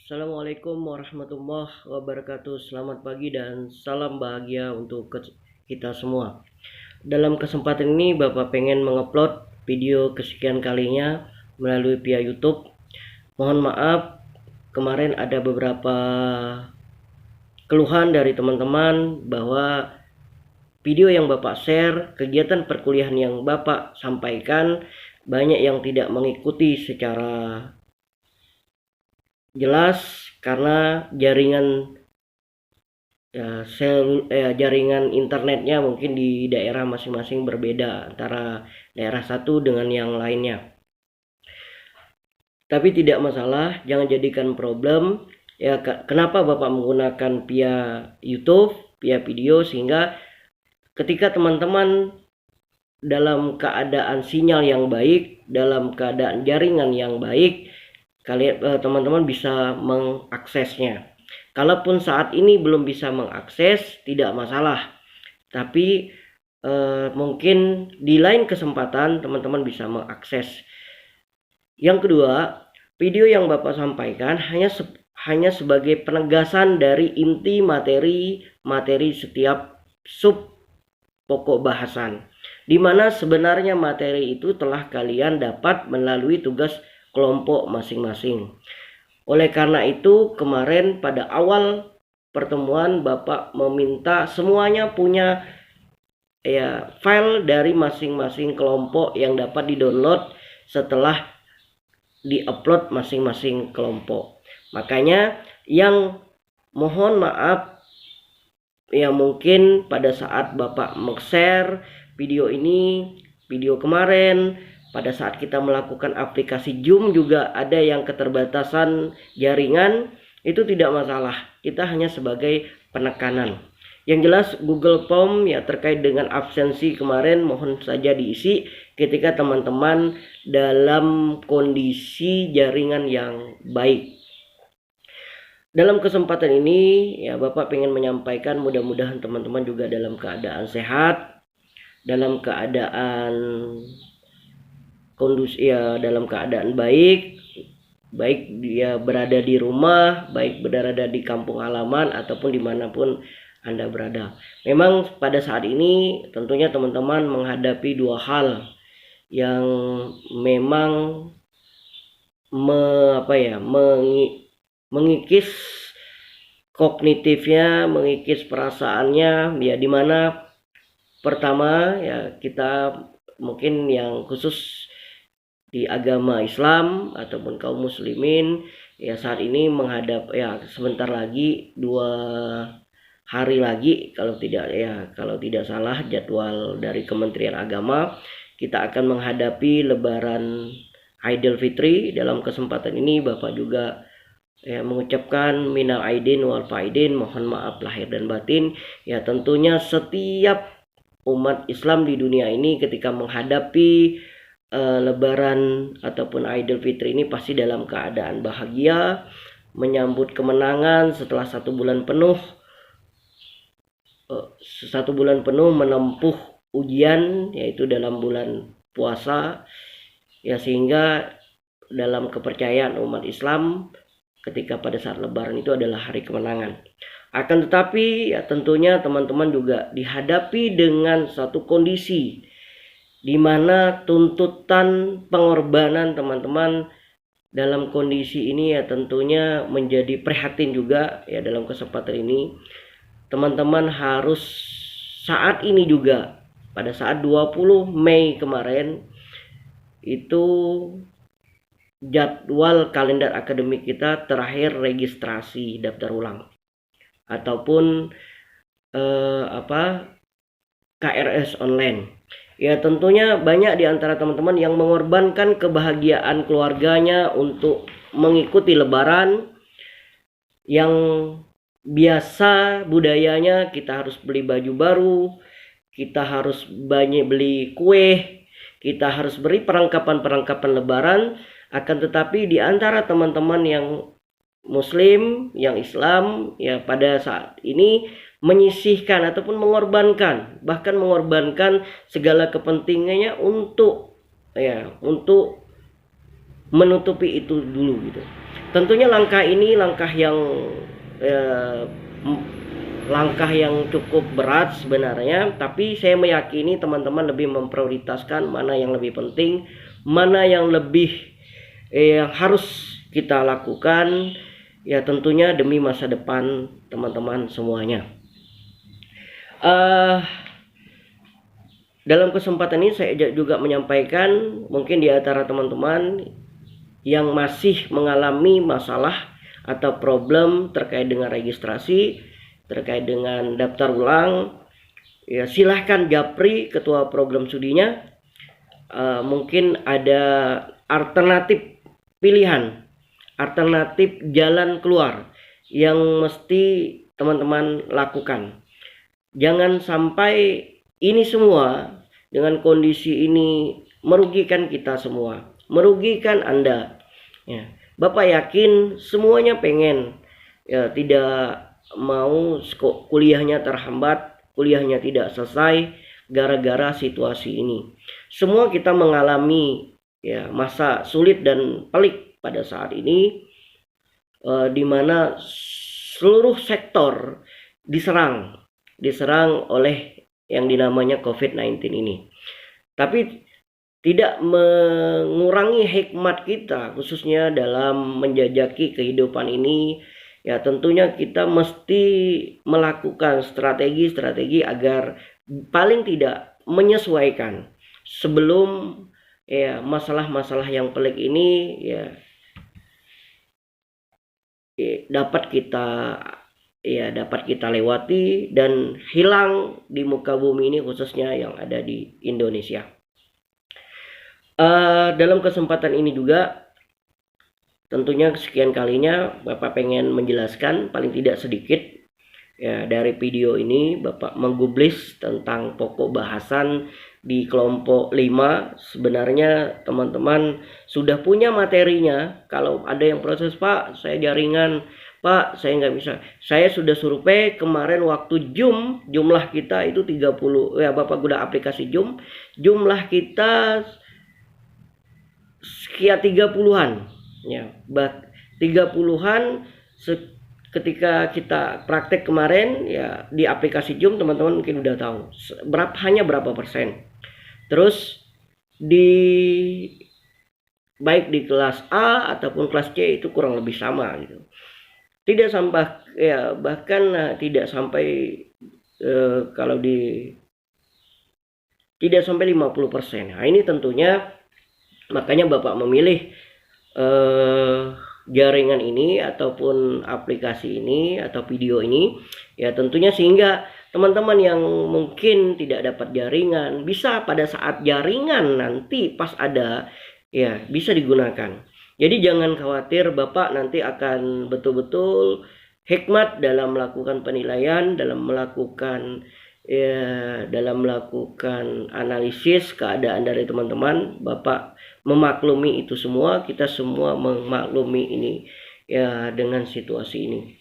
Assalamualaikum warahmatullahi wabarakatuh. Selamat pagi dan salam bahagia untuk kita semua. Dalam kesempatan ini Bapak pengen mengupload video kesekian kalinya melalui via YouTube. Mohon maaf, kemarin ada beberapa keluhan dari teman-teman bahwa video yang Bapak share, kegiatan perkuliahan yang Bapak sampaikan, banyak yang tidak mengikuti secara jelas karena jaringan internetnya mungkin di daerah masing-masing berbeda antara daerah satu dengan yang lainnya. Tapi tidak masalah, jangan jadikan problem. Ya, kenapa Bapak menggunakan via YouTube, via video, sehingga ketika teman-teman dalam keadaan sinyal yang baik, dalam keadaan jaringan yang baik, teman-teman bisa mengaksesnya. Kalaupun saat ini belum bisa mengakses, tidak masalah. Tapi mungkin di lain kesempatan teman-teman bisa mengakses. Yang kedua, video yang Bapak sampaikan hanya sebagai penegasan dari inti materi setiap sub pokok bahasan, di mana sebenarnya materi itu telah kalian dapat melalui tugas kelompok masing-masing. Oleh karena itu, kemarin pada awal pertemuan Bapak meminta semuanya punya file dari masing-masing kelompok yang dapat di-download setelah di-upload masing-masing kelompok. Makanya yang mohon maaf ya, mungkin pada saat Bapak share video ini, video kemarin, pada saat kita melakukan aplikasi Zoom juga ada yang keterbatasan jaringan, itu tidak masalah. Kita hanya sebagai penekanan. Yang jelas Google Form ya terkait dengan absensi kemarin mohon saja diisi ketika teman-teman dalam kondisi jaringan yang baik. Dalam kesempatan ini ya Bapak pengen menyampaikan, mudah-mudahan teman-teman juga dalam keadaan sehat, dalam keadaan kondusif ya, dalam keadaan baik dia berada di rumah, baik berada di kampung halaman ataupun dimanapun Anda berada. Memang pada saat ini tentunya teman-teman menghadapi dua hal yang memang mengikis kognitifnya, mengikis perasaannya ya, dimana pertama ya kita mungkin yang khusus di agama Islam ataupun kaum muslimin ya saat ini menghadap ya sebentar lagi 2 hari lagi kalau tidak salah jadwal dari Kementerian Agama, kita akan menghadapi Lebaran Idul Fitri. Dalam kesempatan ini Bapak juga mengucapkan minal aidin wal faidin, mohon maaf lahir dan batin. Ya tentunya setiap umat Islam di dunia ini ketika menghadapi Lebaran ataupun Idul Fitri ini pasti dalam keadaan bahagia, menyambut kemenangan setelah 1 bulan penuh menempuh ujian, yaitu dalam bulan puasa ya, sehingga dalam kepercayaan umat Islam ketika pada saat Lebaran itu adalah hari kemenangan. Akan tetapi ya tentunya teman-teman juga dihadapi dengan satu kondisi di mana tuntutan pengorbanan teman-teman dalam kondisi ini ya tentunya menjadi prihatin juga ya. Dalam kesempatan ini teman-teman harus saat ini juga pada saat 20 Mei kemarin itu jadwal kalender akademik kita terakhir registrasi daftar ulang ataupun KRS online. Ya tentunya banyak di antara teman-teman yang mengorbankan kebahagiaan keluarganya untuk mengikuti Lebaran yang biasa budayanya kita harus beli baju baru, kita harus banyak beli kue, kita harus beri perlengkapan Lebaran. Akan tetapi di antara teman-teman yang Muslim, yang Islam ya pada saat ini menyisihkan ataupun bahkan mengorbankan segala kepentingannya untuk menutupi itu dulu gitu. Tentunya langkah ini langkah yang eh, langkah yang cukup berat sebenarnya, tapi saya meyakini teman-teman lebih memprioritaskan mana yang lebih penting, mana yang lebih yang harus kita lakukan, ya tentunya demi masa depan teman-teman semuanya. Dalam kesempatan ini saya juga menyampaikan, mungkin di antara teman-teman yang masih mengalami masalah atau problem terkait dengan registrasi, terkait dengan daftar ulang, ya silahkan japri ketua program studinya. Mungkin ada alternatif pilihan, alternatif jalan keluar yang mesti teman-teman lakukan. Jangan sampai ini semua dengan kondisi ini merugikan kita semua, merugikan Anda. Ya, Bapak yakin semuanya pengen, ya, tidak mau kuliahnya terhambat, kuliahnya tidak selesai gara-gara situasi ini. Semua kita mengalami, ya, masa sulit dan pelik pada saat ini, di mana seluruh sektor diserang oleh yang dinamanya COVID-19 ini. Tapi tidak mengurangi hikmat kita, khususnya dalam menjajaki kehidupan ini. Ya tentunya kita mesti melakukan strategi-strategi agar paling tidak menyesuaikan sebelum ya masalah-masalah yang pelik ini ya dapat kita lewati dan hilang di muka bumi ini, khususnya yang ada di Indonesia. Dalam kesempatan ini juga tentunya sekian kalinya Bapak pengen menjelaskan paling tidak sedikit, ya, dari video ini Bapak menggubris tentang pokok bahasan di kelompok 5. Sebenarnya teman-teman sudah punya materinya. Kalau ada yang proses, Pak saya jaringan, Pak saya nggak bisa, saya sudah survei kemarin waktu Zoom, jumlah kita itu 30, ya Bapak guna aplikasi Zoom, jumlah kita sekian 30-an, ya 30-an. Ketika kita praktek kemarin ya di aplikasi Zoom, teman-teman mungkin udah tahu hanya berapa persen. Terus baik di kelas A ataupun kelas C itu kurang lebih sama gitu. Tidak sampai, ya bahkan tidak sampai kalau tidak sampai 50%. Nah, ini tentunya makanya Bapak memilih jaringan ini ataupun aplikasi ini atau video ini, ya tentunya sehingga teman-teman yang mungkin tidak dapat jaringan bisa pada saat jaringan nanti pas ada, ya bisa digunakan. Jadi jangan khawatir, Bapak nanti akan betul-betul hikmat dalam melakukan penilaian, dalam melakukan analisis keadaan dari teman-teman. Bapak memaklumi itu semua, kita semua memaklumi ini ya dengan situasi ini.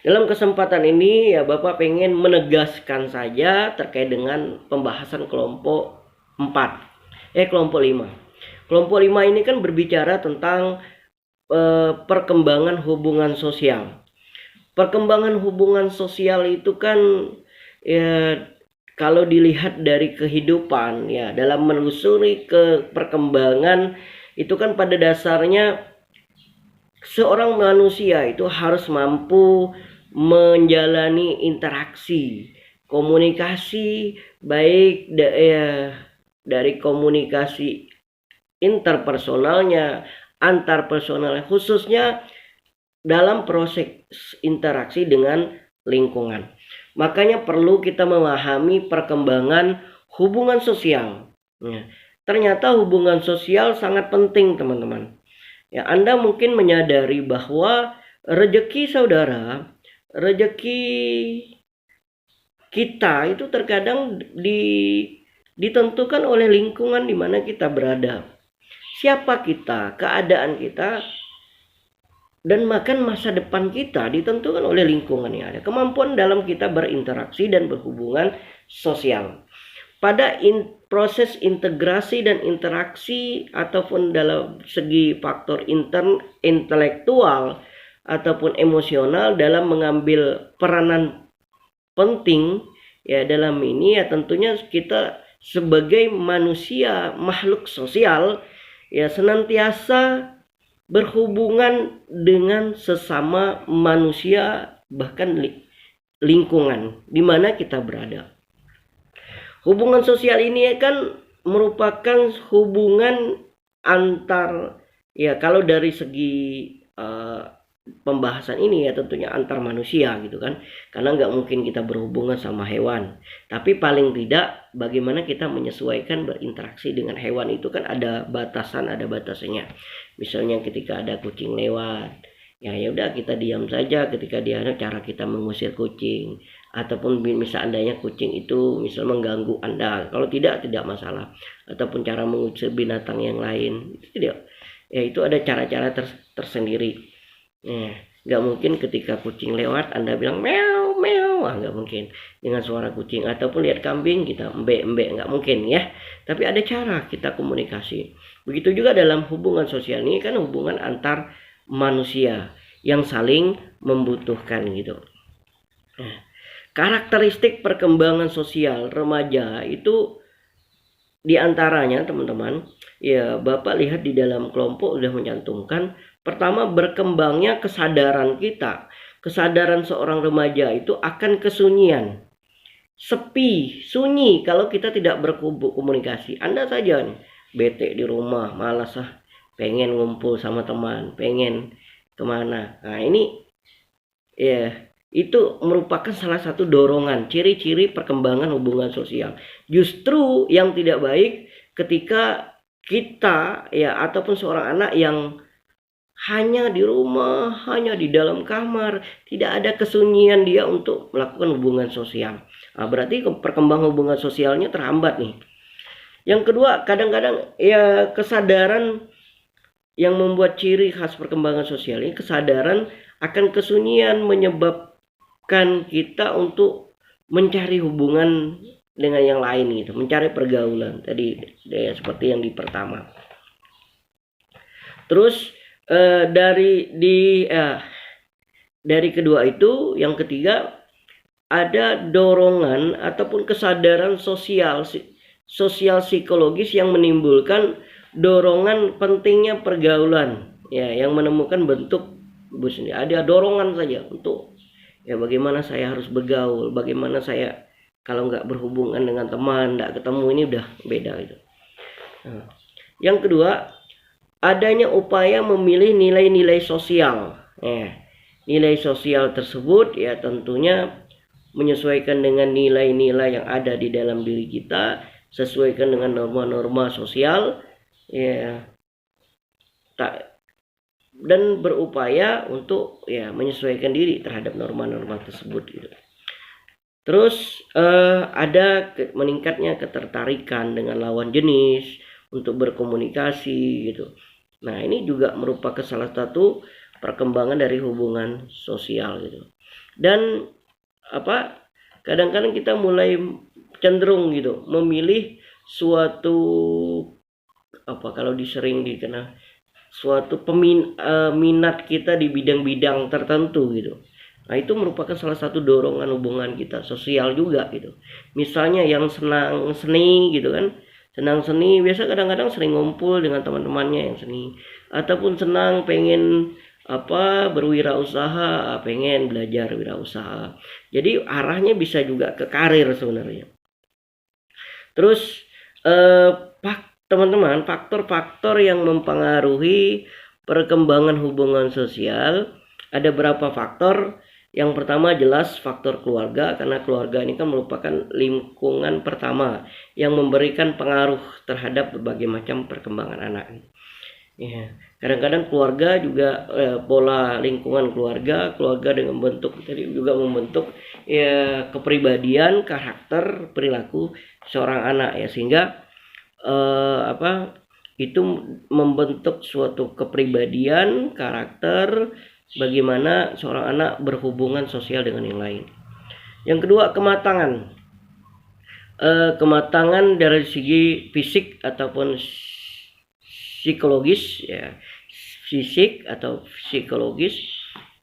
Dalam kesempatan ini ya Bapak pengen menegaskan saja terkait dengan pembahasan kelompok 5. Kelompok 5 ini kan berbicara tentang perkembangan hubungan sosial. Perkembangan hubungan sosial itu kan ya kalau dilihat dari kehidupan, ya dalam menelusuri ke perkembangan itu kan pada dasarnya seorang manusia itu harus mampu menjalani interaksi, komunikasi, baik dari komunikasi interpersonalnya, antarpersonalnya, khususnya dalam proses interaksi dengan lingkungan. Makanya perlu kita memahami perkembangan hubungan sosial. Ya, ternyata hubungan sosial sangat penting, teman-teman. Ya, Anda mungkin menyadari bahwa rezeki saudara, rezeki kita itu terkadang ditentukan oleh lingkungan di mana kita berada. Siapa kita, keadaan kita, dan bahkan masa depan kita ditentukan oleh lingkungan yang ada. Kemampuan dalam kita berinteraksi dan berhubungan sosial. pada proses integrasi dan interaksi ataupun dalam segi faktor intelektual ataupun emosional dalam mengambil peranan penting ya dalam ini, ya tentunya kita sebagai manusia makhluk sosial ya senantiasa berhubungan dengan sesama manusia, bahkan lingkungan di mana kita berada. Hubungan sosial ini kan merupakan hubungan antar, ya kalau dari segi pembahasan ini ya tentunya antar manusia gitu kan, karena nggak mungkin kita berhubungan sama hewan, tapi paling tidak bagaimana kita menyesuaikan berinteraksi dengan hewan itu kan ada batasan, ada batasannya. Misalnya ketika ada kucing lewat, ya udah kita diam saja ketika dia, cara kita mengusir kucing, ataupun misal andanya kucing itu misal mengganggu Anda, kalau tidak masalah, ataupun cara mengusir binatang yang lain itu tidak, ya itu ada cara-cara tersendiri. Nggak mungkin ketika kucing lewat Anda bilang meow meow, nggak mungkin dengan suara kucing, ataupun lihat kambing kita embek, nggak mungkin ya. Tapi ada cara kita komunikasi. Begitu juga dalam hubungan sosial ini kan hubungan antar manusia yang saling membutuhkan gitu. Karakteristik perkembangan sosial remaja itu diantaranya teman-teman, ya Bapak lihat di dalam kelompok udah mencantumkan. Pertama, berkembangnya kesadaran kita. Kesadaran seorang remaja itu akan kesunyian. Sepi, sunyi kalau kita tidak berkomunikasi. Anda saja nih, bete di rumah, malas pengen ngumpul sama teman, pengen kemana. Nah ini ya itu merupakan salah satu dorongan, ciri-ciri perkembangan hubungan sosial. Justru yang tidak baik ketika kita ya ataupun seorang anak yang hanya di rumah, hanya di dalam kamar, tidak ada kesunyian dia untuk melakukan hubungan sosial. Nah, berarti perkembangan hubungan sosialnya terhambat nih. Yang kedua, kadang-kadang ya kesadaran yang membuat ciri khas perkembangan sosial ini, kesadaran akan kesunyian menyebabkan kita untuk mencari hubungan dengan yang lain gitu, mencari pergaulan tadi ya, seperti yang di pertama. Terus dari kedua itu, yang ketiga ada dorongan ataupun kesadaran sosial psikologis yang menimbulkan dorongan pentingnya pergaulan ya, yang menemukan bentuk sendiri. Ada dorongan saja untuk ya bagaimana saya harus bergaul, bagaimana saya kalau nggak berhubungan dengan teman, nggak ketemu, ini udah beda gitu. Nah, yang kedua, adanya upaya memilih nilai-nilai sosial. Nilai sosial tersebut ya tentunya menyesuaikan dengan nilai-nilai yang ada di dalam diri kita, sesuaikan dengan norma-norma sosial ya, dan berupaya untuk ya menyesuaikan diri terhadap norma-norma tersebut gitu. Terus ada meningkatnya ketertarikan dengan lawan jenis untuk berkomunikasi gitu. Nah ini juga merupakan salah satu perkembangan dari hubungan sosial gitu. Dan kadang-kadang kita mulai cenderung gitu memilih suatu kalau disering dikenal suatu minat kita di bidang-bidang tertentu gitu. Nah itu merupakan salah satu dorongan hubungan kita sosial juga gitu. Misalnya yang senang seni gitu kan, senang seni biasa kadang-kadang sering ngumpul dengan teman-temannya yang seni, ataupun senang pengen berwirausaha, pengen belajar wirausaha. Jadi arahnya bisa juga ke karir sebenarnya. Terus teman-teman, faktor-faktor yang mempengaruhi perkembangan hubungan sosial ada berapa faktor. Yang pertama jelas faktor keluarga, karena keluarga ini kan merupakan lingkungan pertama yang memberikan pengaruh terhadap berbagai macam perkembangan anak. Ya, kadang-kadang keluarga juga pola lingkungan keluarga dengan bentuk tadi juga membentuk ya kepribadian, karakter, perilaku seorang anak ya, sehingga itu membentuk suatu kepribadian, karakter, bagaimana seorang anak berhubungan sosial dengan yang lain. Yang kedua, kematangan. kematangan dari segi fisik ataupun psikologis, ya, fisik atau psikologis,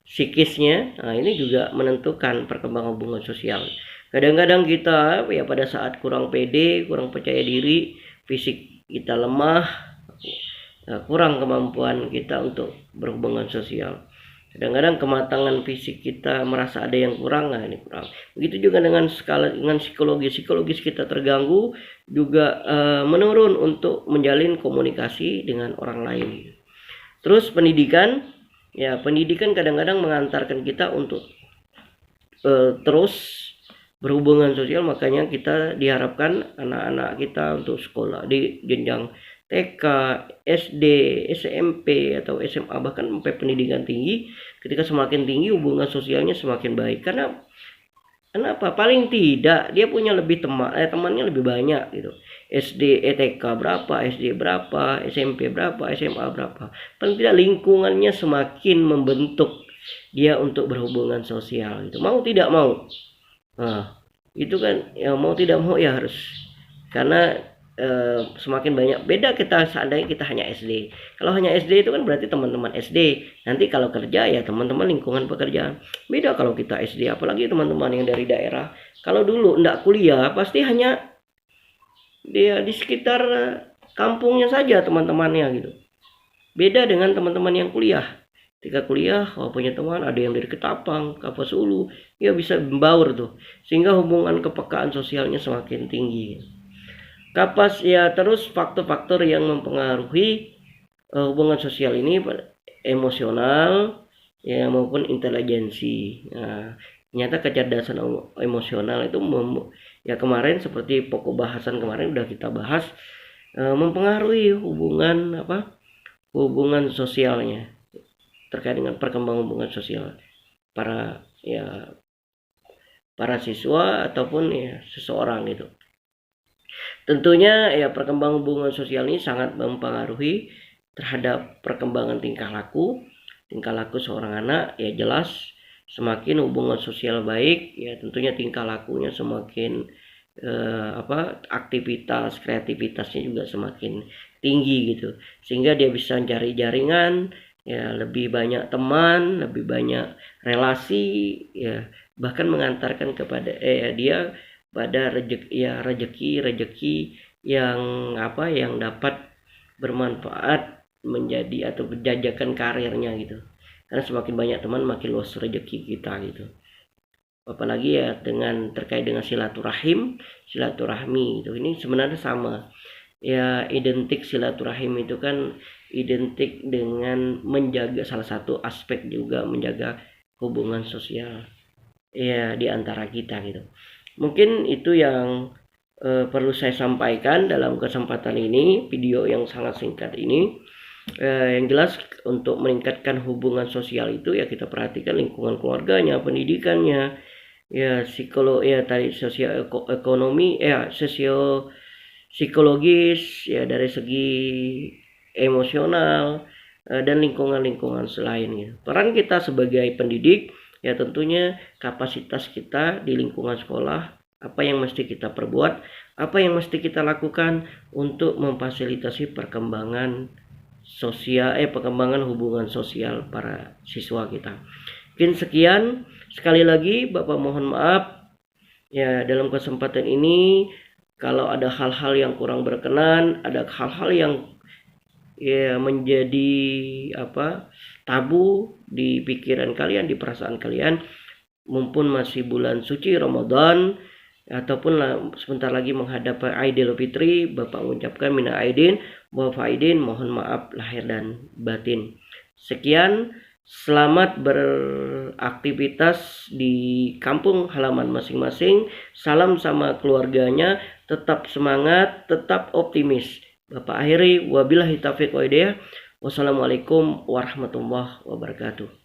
psikisnya. Nah, ini juga menentukan perkembangan hubungan sosial. Kadang-kadang kita ya pada saat kurang pede, kurang percaya diri, fisik kita lemah, kurang kemampuan kita untuk berhubungan sosial. Kadang-kadang kematangan fisik kita merasa ada yang kurang, nah ini kurang. Begitu juga dengan psikologis kita terganggu, juga menurun untuk menjalin komunikasi dengan orang lain. Terus pendidikan, ya pendidikan kadang-kadang mengantarkan kita untuk terus berhubungan sosial, makanya kita diharapkan anak-anak kita untuk sekolah di jenjang TK, SD, SMP atau SMA, bahkan sampai pendidikan tinggi. Ketika semakin tinggi hubungan sosialnya semakin baik. Karena kenapa? Paling tidak dia punya lebih temannya lebih banyak gitu. SD, TK berapa, SD berapa, SMP berapa, SMA berapa. Paling tidak lingkungannya semakin membentuk dia untuk berhubungan sosial gitu. Mau tidak mau. Nah, itu kan ya mau tidak mau ya harus. Karena semakin banyak beda kita seandainya kita hanya SD. Kalau hanya SD itu kan berarti teman-teman SD. Nanti kalau kerja ya teman-teman lingkungan pekerjaan. Beda kalau kita SD, apalagi teman-teman yang dari daerah. Kalau dulu enggak kuliah pasti hanya dia di sekitar kampungnya saja teman-temannya gitu. Beda dengan teman-teman yang kuliah. Ketika kuliah, punya teman ada yang dari Ketapang, Kapuas Hulu, ya bisa membaur tuh. Sehingga hubungan kepekaan sosialnya semakin tinggi. Ya terus faktor-faktor yang mempengaruhi hubungan sosial ini emosional ya maupun intelijensi. Nah, ternyata kecerdasan emosional itu ya kemarin seperti pokok bahasan kemarin udah kita bahas, mempengaruhi hubungan sosialnya terkait dengan perkembangan hubungan sosial para siswa ataupun ya seseorang gitu. Tentunya ya perkembangan hubungan sosial ini sangat mempengaruhi terhadap perkembangan tingkah laku seorang anak. Ya jelas semakin hubungan sosial baik ya tentunya tingkah lakunya semakin aktivitas kreativitasnya juga semakin tinggi gitu, sehingga dia bisa cari jaringan, ya lebih banyak teman, lebih banyak relasi, ya bahkan mengantarkan kepada dia pada rejeki yang dapat bermanfaat menjadi atau menjajakan karirnya gitu. Karena semakin banyak teman makin luas rejeki kita gitu. Apalagi ya dengan terkait dengan silaturahmi itu, ini sebenarnya sama. Ya identik silaturahim itu kan identik dengan menjaga, salah satu aspek juga menjaga hubungan sosial ya di antara kita gitu. Mungkin itu yang perlu saya sampaikan dalam kesempatan ini, video yang sangat singkat ini. Yang jelas untuk meningkatkan hubungan sosial itu ya kita perhatikan lingkungan keluarganya, pendidikannya, ya tadi sosioekonomi, psikologis, ya dari segi emosional dan lingkungan selain gitu. Peran kita sebagai pendidik ya tentunya kapasitas kita di lingkungan sekolah, apa yang mesti kita perbuat, apa yang mesti kita lakukan untuk memfasilitasi perkembangan hubungan sosial para siswa kita. Mungkin sekian, sekali lagi Bapak mohon maaf ya dalam kesempatan ini kalau ada hal-hal yang kurang berkenan, ada hal-hal yang ya menjadi tabu di pikiran kalian, di perasaan kalian, mumpun masih bulan suci Ramadan ataupun sebentar lagi menghadap Idul Fitri, Bapak mengucapkan minal aidin wa faidin, mohon maaf lahir dan batin. Sekian, selamat beraktivitas di kampung halaman masing-masing. Salam sama keluarganya, tetap semangat, tetap optimis. Bapak akhiri, wabillahi taufiq wa hidayah. Wassalamualaikum warahmatullahi wabarakatuh.